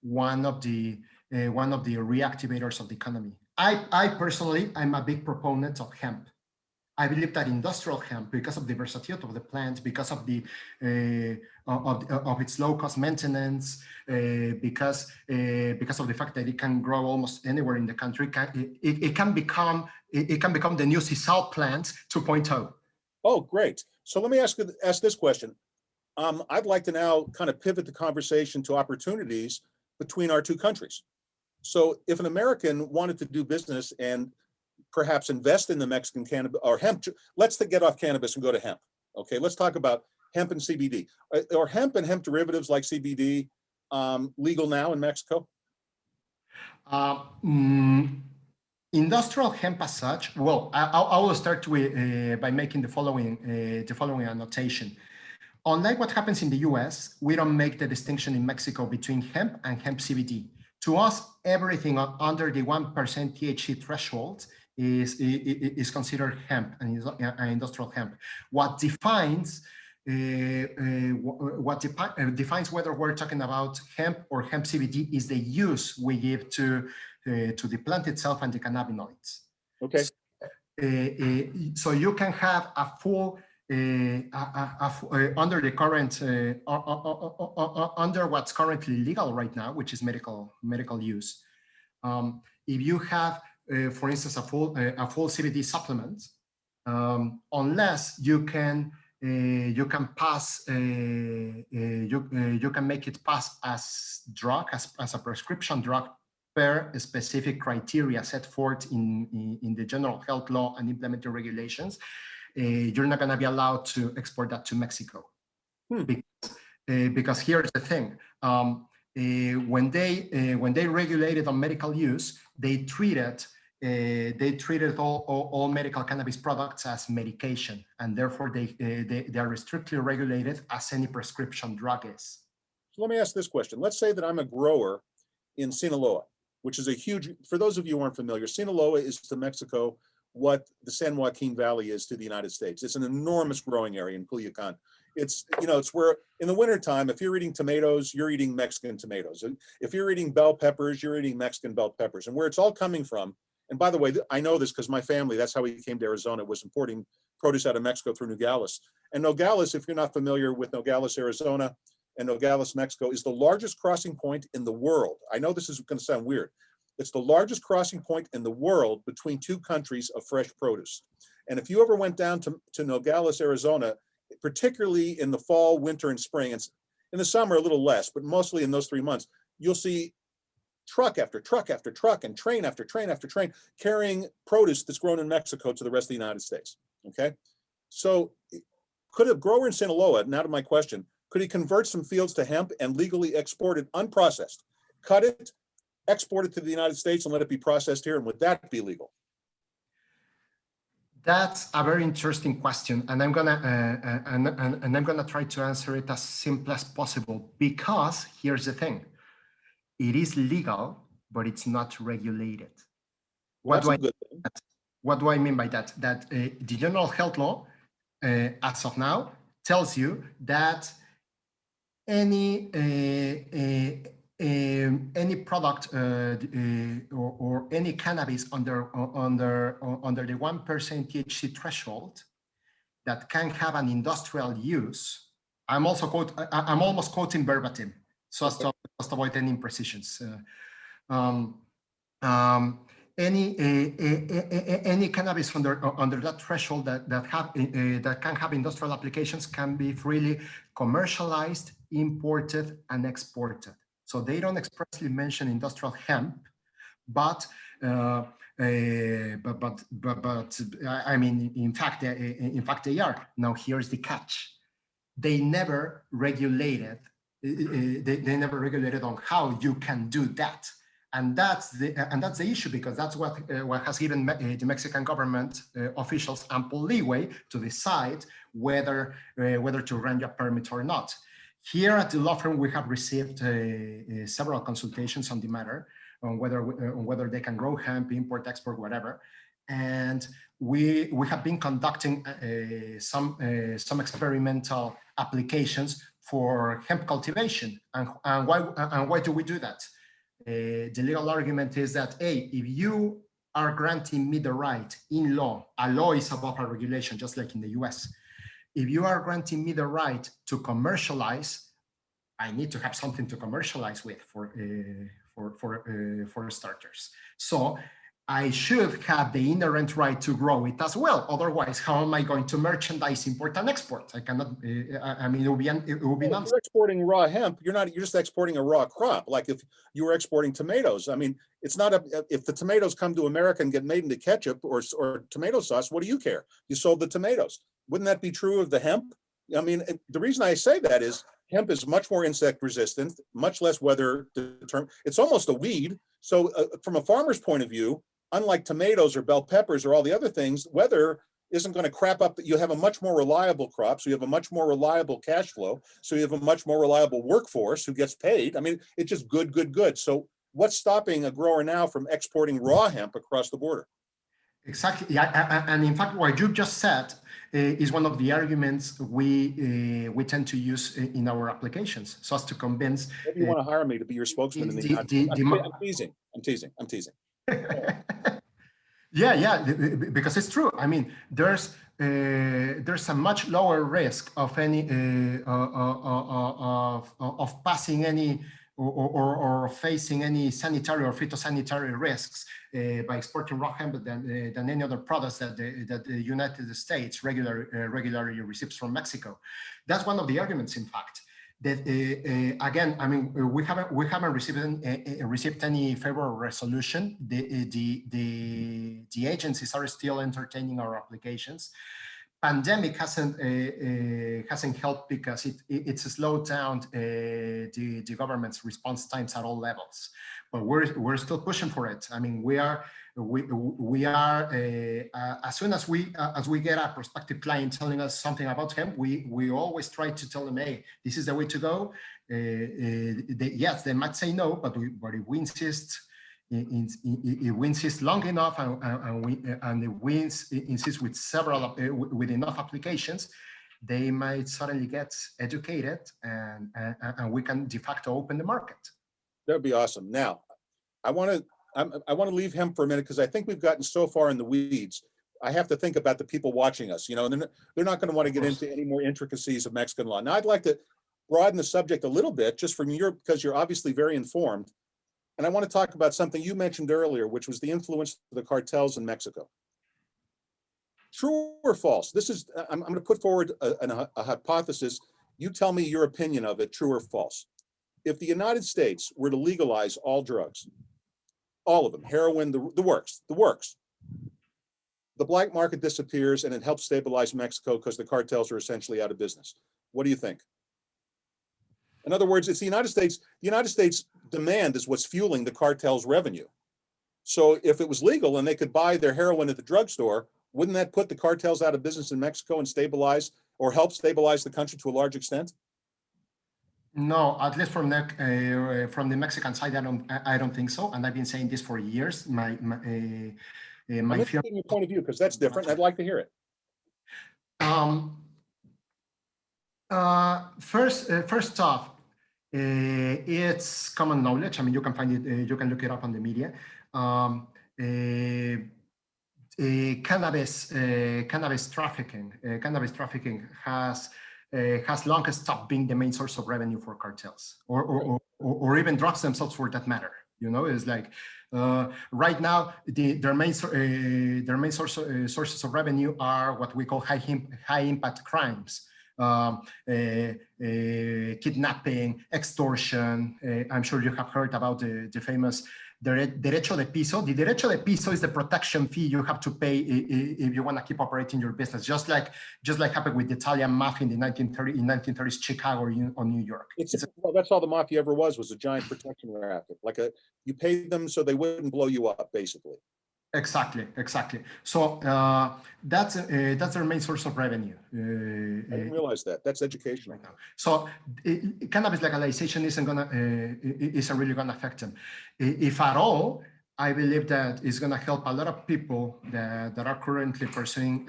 one of the reactivators of the economy. I personally, I'm a big proponent of hemp. I believe that industrial hemp, because of the versatility of the plant, because of the of its low cost maintenance, because of the fact that it can grow almost anywhere in the country, it can become the new sisal plant 2.0. Oh, great! So let me ask this question. I'd like to now kind of pivot the conversation to opportunities between our two countries. So if an American wanted to do business and perhaps invest in the Mexican cannabis or hemp, let's get off cannabis and go to hemp. Okay, let's talk about hemp and CBD. Are hemp and hemp derivatives like CBD legal now in Mexico? Industrial hemp as such, well, I will start by making the following annotation. Unlike what happens in the US, we don't make the distinction in Mexico between hemp and hemp CBD. To us, everything under the 1% THC threshold is considered hemp and industrial hemp. What defines what defines whether we're talking about hemp or hemp CBD is the use we give to the plant itself and the cannabinoids. Okay. So you can have a full under the current under what's currently legal right now, which is medical use. If you have, for instance, a full CBD supplement, unless you can pass you can make it pass as drug as a prescription drug per specific criteria set forth in the general health law and implementing regulations, you're not going to be allowed to export that to Mexico. Because here's the thing. When they regulated on medical use, they treated all medical cannabis products as medication, and therefore they are strictly regulated as any prescription drug is. So let me ask this question. Let's say that I'm a grower in Sinaloa, which is a huge, for those of you who aren't familiar, Sinaloa is to Mexico what the San Joaquin Valley is to the United States. It's an enormous growing area in Culiacan. It's, it's where in the wintertime, if you're eating tomatoes, you're eating Mexican tomatoes. If you're eating bell peppers, you're eating Mexican bell peppers. And where it's all coming from, and by the way, I know this because my family, that's how we came to Arizona, was importing produce out of Mexico through Nogales. And Nogales, if you're not familiar with Nogales, Arizona, and Nogales, Mexico, is the largest crossing point in the world. I know this is going to sound weird. It's the largest crossing point in the world between two countries of fresh produce. And if you ever went down to Nogales, Arizona, particularly in the fall, winter, and spring, and in the summer a little less, but mostly in those 3 months, you'll see truck after truck after truck and train after train after train carrying produce that's grown in Mexico to the rest of the United States, okay? So could a grower in Sinaloa, now to my question, could he convert some fields to hemp and legally export it unprocessed, cut it, export it to the United States and let it be processed here? And would that be legal? That's a very interesting question, and I'm gonna try to answer it as simple as possible, because here's the thing: it is legal, but it's not regulated. What do I mean by that? That the general health law, as of now, tells you that any product or any cannabis under the 1% THC threshold that can have an industrial use. I'm almost quoting verbatim, so as to avoid any imprecisions. Any cannabis under that threshold that can have industrial applications can be freely commercialized, imported, and exported. So they don't expressly mention industrial hemp, but I mean, in fact, they are. Now here's the catch: they never regulated. They never regulated on how you can do that, and that's the issue, because that's what has given the Mexican government officials ample leeway to decide whether to grant you a permit or not. Here at the law firm, we have received several consultations on the matter, on whether they can grow hemp, import, export, whatever. And we have been conducting some experimental applications for hemp cultivation. And why do we do that? The legal argument is that, if you are granting me the right in law, a law is above a regulation, just like in the US. If you are granting me the right to commercialize, I need to have something to commercialize with for starters. So I should have the inherent right to grow it as well. Otherwise, how am I going to merchandise, import, and export? I cannot. I mean, it will be nonsense. If you're exporting raw hemp, you're just exporting a raw crop. Like if you were exporting tomatoes, I mean, it's not if the tomatoes come to America and get made into ketchup or tomato sauce, what do you care? You sold the tomatoes. Wouldn't that be true of the hemp? I mean, the reason I say that is hemp is much more insect resistant, much less weather determined. It's almost a weed. So from a farmer's point of view, unlike tomatoes or bell peppers or all the other things, weather isn't going to crap up. You have a much more reliable crop, so you have a much more reliable cash flow, so you have a much more reliable workforce who gets paid. I mean, it's just good. So what's stopping a grower now from exporting raw hemp across the border? Exactly. Yeah, and in fact, what you just said is one of the arguments we tend to use in our applications, so as to convince. Maybe you want to hire me to be your spokesman in the United States. I'm teasing. I'm teasing. Yeah, because it's true. I mean, there's a much lower risk of any of passing any or facing any sanitary or phytosanitary risks by exporting raw hemp than any other products that the United States regularly receives from Mexico. That's one of the arguments, in fact. That again, I mean, we haven't received any favorable resolution. The agencies are still entertaining our applications. Pandemic hasn't helped because it's slowed down the government's response times at all levels. But we're still pushing for it. I mean, we are as soon as we get a prospective client telling us something about hemp, we always try to tell them, hey, this is the way to go. Yes, they might say no, but if we insist. If we insist long enough and we insist with enough applications, they might suddenly get educated and we can de facto open the market. That would be awesome. Now, I want to leave hemp for a minute because I think we've gotten so far in the weeds. I have to think about the people watching us, you know, and they're not going to want to get into any more intricacies of Mexican law. Now, I'd like to broaden the subject a little bit just from because you're obviously very informed. And I want to talk about something you mentioned earlier, which was the influence of the cartels in Mexico. True or false? This is, I'm going to put forward a hypothesis. You tell me your opinion of it, true or false. If the United States were to legalize all drugs, all of them, heroin, the works, the black market disappears and it helps stabilize Mexico because the cartels are essentially out of business. What do you think? In other words, it's the United States. The United States demand is what's fueling the cartel's revenue. So if it was legal and they could buy their heroin at the drugstore, wouldn't that put the cartels out of business in Mexico and stabilize or help stabilize the country to a large extent? No, at least from the Mexican side, I don't think so. And I've been saying this for years. My fear. Your point of view, because that's different. I'd like to hear it. First off, it's common knowledge. I mean, you can find it. You can look it up on the media. Cannabis trafficking has long stopped being the main source of revenue for cartels, or even drugs themselves, for that matter. You know, it's like right now their main sources of revenue are what we call high impact crimes. Kidnapping, extortion. I'm sure you have heard about the famous derecho de piso. The derecho de piso is the protection fee you have to pay if you want to keep operating your business, just like happened with the Italian mafia in the 1930s Chicago or New York. Well, that's all the mafia ever was a giant protection racket. You paid them so they wouldn't blow you up, basically. Exactly. So that's their main source of revenue. I didn't realize that. That's educational. So cannabis legalization isn't really gonna affect them. If at all, I believe that it's gonna help a lot of people that are currently pursuing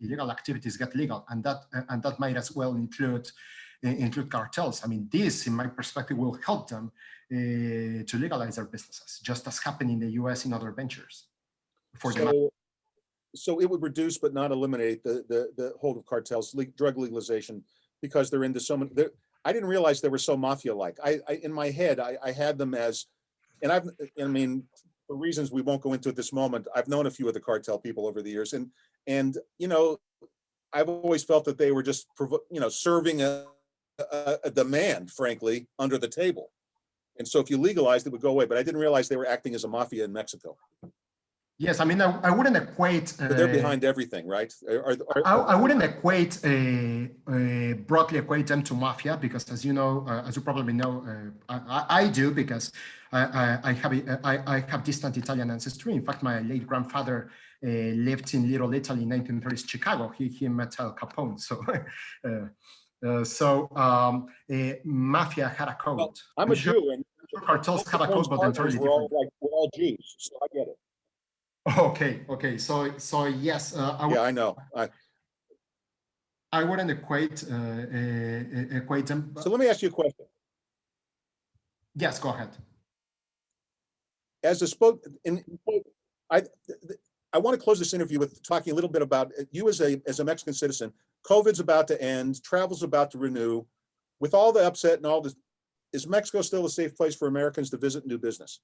illegal activities get legal, and that might as well include cartels. I mean, this, in my perspective, will help them to legalize their businesses, just as happened in the U.S. in other ventures. So it would reduce but not eliminate the hold of cartels, drug legalization, because they're into so many. I didn't realize they were so mafia-like. I in my head, I had them as, and I mean, for reasons we won't go into at this moment, I've known a few of the cartel people over the years, and you know, I've always felt that they were just, you know, serving a demand, frankly, under the table. And so if you legalized, it would go away. But I didn't realize they were acting as a mafia in Mexico. Yes, I mean, I wouldn't equate. They're behind everything, right? I wouldn't broadly equate them to mafia, because, as you know, as you probably know, I do, because I have distant Italian ancestry. In fact, my late grandfather lived in Little Italy in 1930s Chicago. He met Al Capone. So mafia had a code. Well, I'm a Jew, and cartels have a code, but we're all Jews, so I get it. Okay. So yes, Yeah, I know. I wouldn't equate them. So let me ask you a question. Yes, go ahead. As a I I want to close this interview with talking a little bit about you as a Mexican citizen. COVID's about to end, travel's about to renew. With all the upset and all this, is Mexico still a safe place for Americans to visit and do business?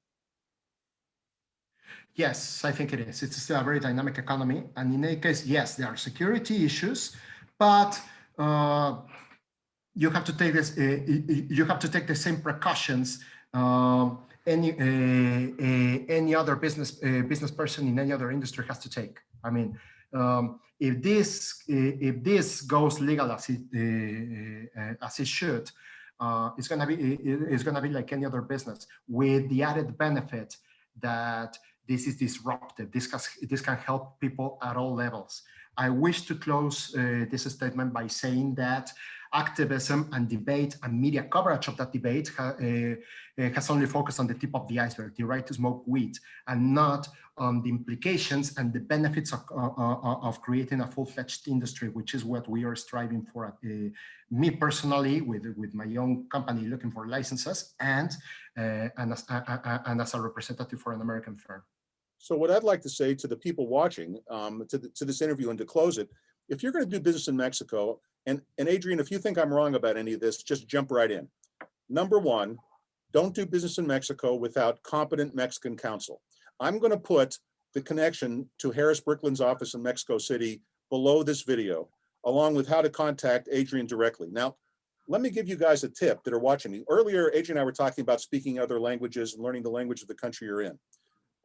Yes, I think it is. It's still a very dynamic economy, and in any case, yes, there are security issues, but you have to take this. You have to take the same precautions any other business person in any other industry has to take. I mean, if this goes legal as it should, it's gonna be like any other business with the added benefit that this is disruptive. This can help people at all levels. I wish to close this statement by saying that activism and debate and media coverage of that debate has only focused on the tip of the iceberg, the right to smoke weed, and not on the implications and the benefits of creating a full-fledged industry, which is what we are striving for. Me personally, with my own company, looking for licenses, and as a representative for an American firm. So what I'd like to say to the people watching to this interview and to close it, if you're going to do business in Mexico, and Adrian, if you think I'm wrong about any of this, just jump right in. Number one, don't do business in Mexico without competent Mexican counsel. I'm going to put the connection to Harris Brickland's office in Mexico City below this video, along with how to contact Adrian directly. Now, let me give you guys a tip that are watching me. Earlier, Adrian and I were talking about speaking other languages and learning the language of the country you're in.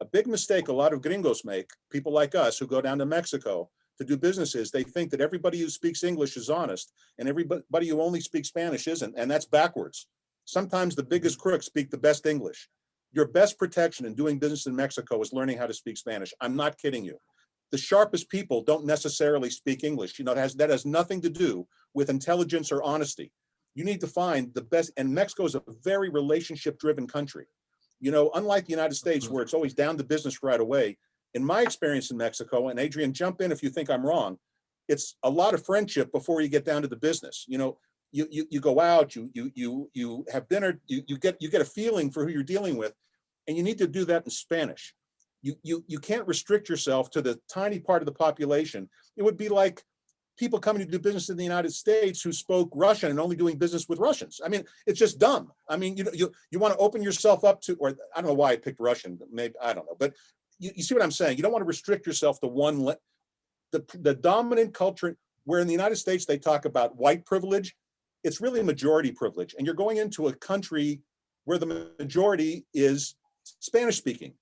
A big mistake a lot of gringos make, people like us who go down to Mexico to do business, is they think that everybody who speaks English is honest and everybody who only speaks Spanish isn't, and that's backwards. Sometimes the biggest crooks speak the best English. Your best protection in doing business in Mexico is learning how to speak Spanish. I'm not kidding you. The sharpest people don't necessarily speak English. You know, that has nothing to do with intelligence or honesty. You need to find the best, and Mexico is a very relationship-driven country. You know, unlike the United States, where it's always down to business right away, in my experience in Mexico, and Adrian, jump in if you think I'm wrong, it's a lot of friendship before you get down to the business. You know, you go out, you have dinner, you get a feeling for who you're dealing with, and you need to do that in Spanish. You can't restrict yourself to the tiny part of the population. It would be like people coming to do business in the United States who spoke Russian and only doing business with Russians. I mean, it's just dumb. I mean, you want to open yourself up to, or I don't know why I picked Russian, maybe, I don't know, but you see what I'm saying? You don't want to restrict yourself to one, the dominant culture, where in the United States, they talk about white privilege. It's really majority privilege. And you're going into a country where the majority is Spanish speaking.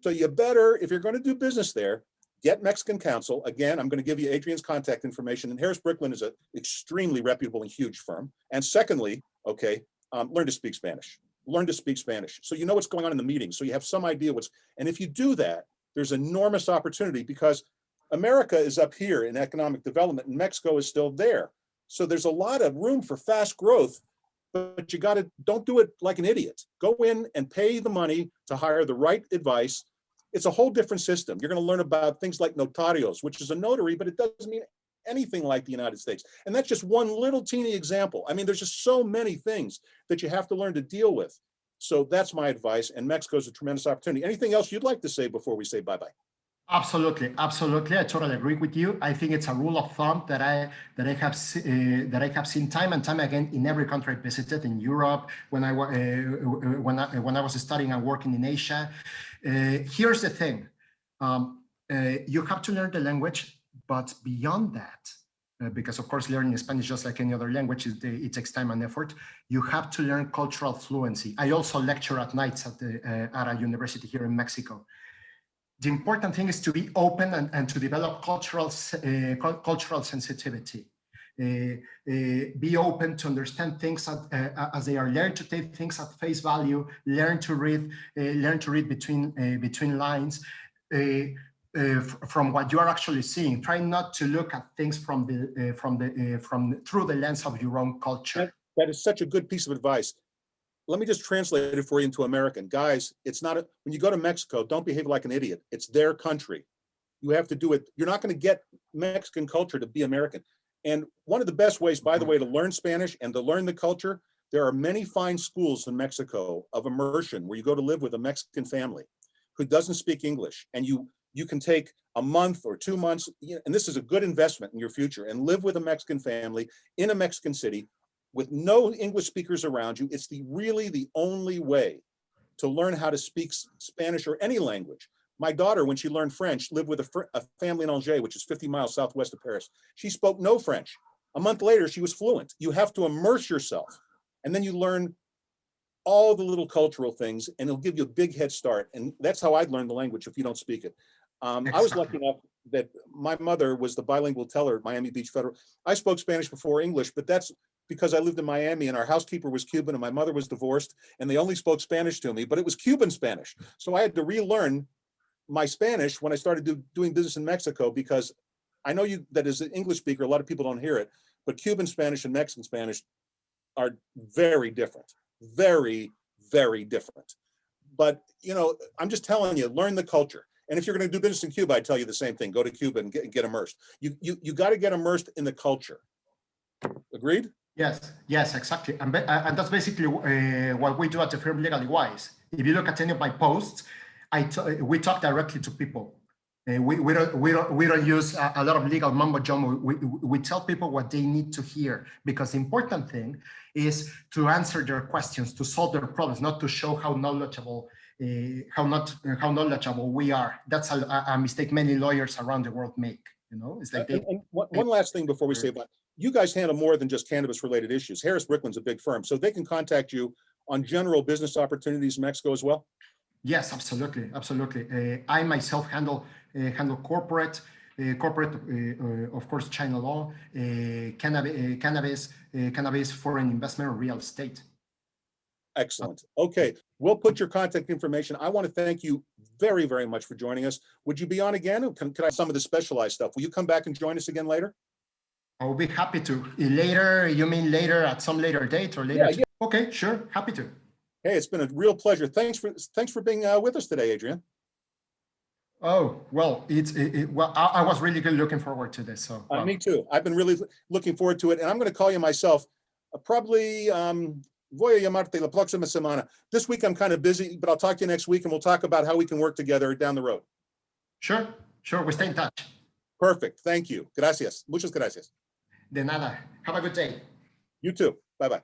So you better, if you're going to do business there, get Mexican counsel. Again, I'm going to give you Adrian's contact information. And Harris Brickland is an extremely reputable and huge firm. And secondly, okay, learn to speak Spanish. Learn to speak Spanish. So you know what's going on in the meeting. So you have some idea and if you do that, there's enormous opportunity, because America is up here in economic development and Mexico is still there. So there's a lot of room for fast growth, but you don't do it like an idiot. Go in and pay the money to hire the right advice. It's a whole different system. You're going to learn about things like notarios, which is a notary, but it doesn't mean anything like the United States. And that's just one little teeny example. I mean, there's just so many things that you have to learn to deal with. So that's my advice. And Mexico is a tremendous opportunity. Anything else you'd like to say before we say bye-bye? Absolutely. I totally agree with you. I think it's a rule of thumb that I have seen time and time again in every country I visited, in Europe, when I was studying and working in Asia. Here's the thing: you have to learn the language, but beyond that, because of course learning Spanish, just like any other language, it takes time and effort. You have to learn cultural fluency. I also lecture at nights at a university here in Mexico. The important thing is to be open and to develop cultural sensitivity. Be open to understand things as they are. Learn to take things at face value. Learn to read between lines. From what you are actually seeing. Try not to look at things through the lens of your own culture. That is such a good piece of advice. let me just translate it for you into American. Guys, it's not, when you go to Mexico, don't behave like an idiot. It's their country. You have to do it. You're not going to get Mexican culture to be American. And one of the best ways, by the way, to learn Spanish and to learn the culture, there are many fine schools in Mexico of immersion where you go to live with a Mexican family who doesn't speak English. And you can take a month or 2 months, and this is a good investment in your future, and live with a Mexican family in a Mexican city with no English speakers around you. It's really the only way to learn how to speak Spanish or any language. My daughter, when she learned French, lived with a family in Angers, which is 50 miles southwest of Paris. She spoke no French. A month later, she was fluent. You have to immerse yourself, and then you learn all the little cultural things, and it'll give you a big head start. And that's how I'd learn the language if you don't speak it. I was lucky enough that my mother was the bilingual teller at Miami Beach Federal. I spoke Spanish before English, but that's because I lived in Miami and our housekeeper was Cuban and my mother was divorced and they only spoke Spanish to me, but it was Cuban Spanish. So I had to relearn my Spanish when I started doing business in Mexico, because I know that as an English speaker, a lot of people don't hear it, but Cuban Spanish and Mexican Spanish are very different, very, very different. But, I'm just telling you, learn the culture. And if you're going to do business in Cuba, I tell you the same thing. Go to Cuba and get immersed. You got to get immersed in the culture. Agreed? Yes, exactly. And that's basically what we do at the firm Legally Wise. If you look at any of my posts, we talk directly to people. We don't use a lot of legal mumbo jumbo. We tell people what they need to hear, because the important thing is to answer their questions, to solve their problems, not to show how knowledgeable we are. That's a mistake many lawyers around the world make. It's like one last thing before we say about, you guys handle more than just cannabis related issues. Harris Brickland's a big firm, so they can contact you on general business opportunities in Mexico as well. Yes, absolutely. I myself handle corporate, of course, China law, cannabis, foreign investment, or real estate. Excellent. Okay, we'll put your contact information. I want to thank you very, very much for joining us. Would you be on again? Or can I some of the specialized stuff? Will you come back and join us again later? I'll be happy to. Later, you mean later at some later date or later? Yeah. Okay, sure, happy to. Hey, it's been a real pleasure. Thanks for being with us today, Adrian. Oh, well, I was really looking forward to this. So me too. I've been really looking forward to it, and I'm going to call you myself. Probably voy a llamarte la próxima semana. This week I'm kind of busy, but I'll talk to you next week, and we'll talk about how we can work together down the road. Sure. We stay in touch. Perfect. Thank you. Gracias. Muchas gracias. De nada. Have a good day. You too. Bye-bye.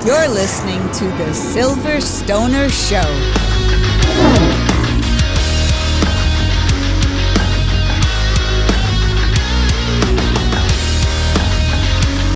You're listening to The Silver Stoner Show.